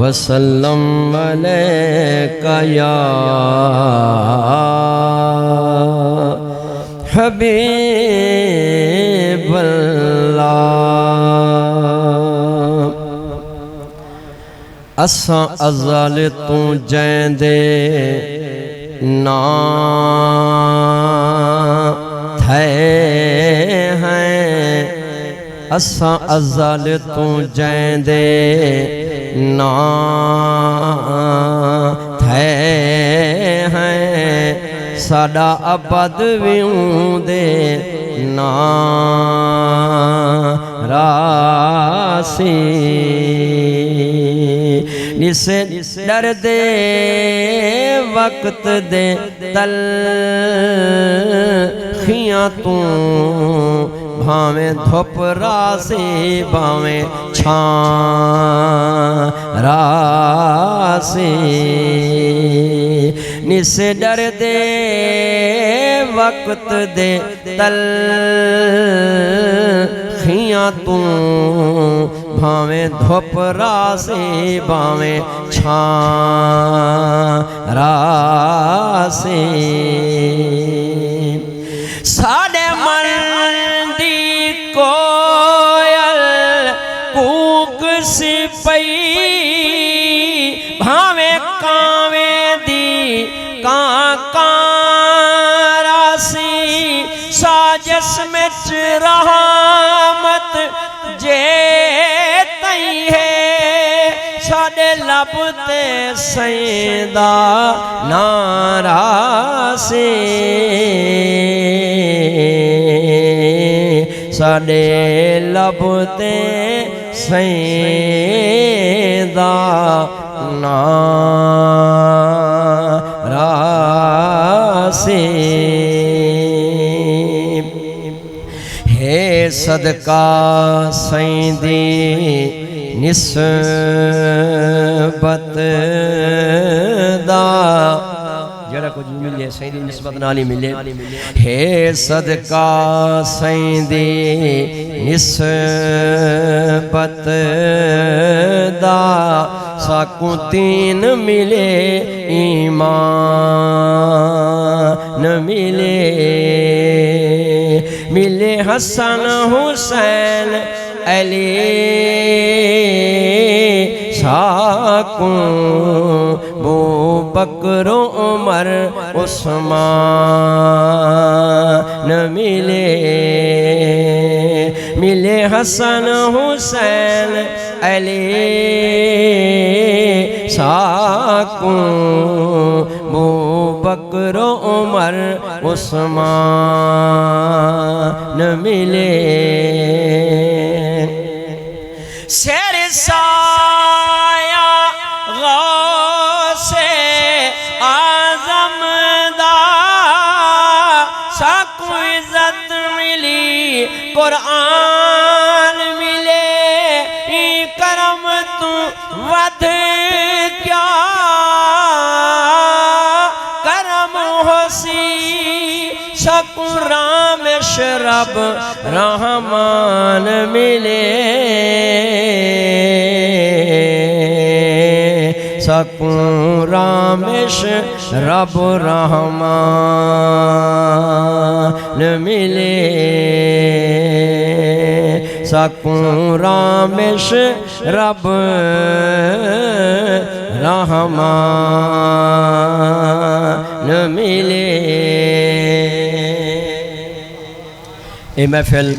وسلم علیکہ یا حبیب اللہ اساں ازل تو جیندے نا تھے ہیں اساں ازل تو جیندے نا تھے ہیں ساڈا ابد ویوں دے نا راسی نسے ڈر دے وقت دے تلخیاں تو بھاویں دھوپ راسی بھاویں چھان راسی نسے ڈر دے وقت دے تلخیاں تو بھاویں دھوپ راسی بھاویں چھان راسی ساڑے منڈی کوئل کوک سی پئی بھاویں کاویں دی کان راسی ساجس میں رحمت جے تئی ہے ساڑے لب تے سیدہ ناراسی ساڑے لب تے سیدہ ناراسی ہے صدقہ سیندی نسبت دا جڑا کچھ ملے سیندی نسبت نالی ملے ہے صدقہ سیندی نسبت دا ساکوں تین ملے ایمان ملے ملے حسن حسین علی ساکوں بو بکر عمر عثمان ملے ملے حسن حسین علی ساکوں بو بکر عمر عثمان ملے شیر سایہ غوث اعظم دا ساکوں عزت ملی قرآن ملے کرم تو ود کیا کرم ہوسی ساکوں رامش رب رحمان ملے ساکوں رامش رب رحمان ملے ساکوں رامش رب رحمان ملے اے محفل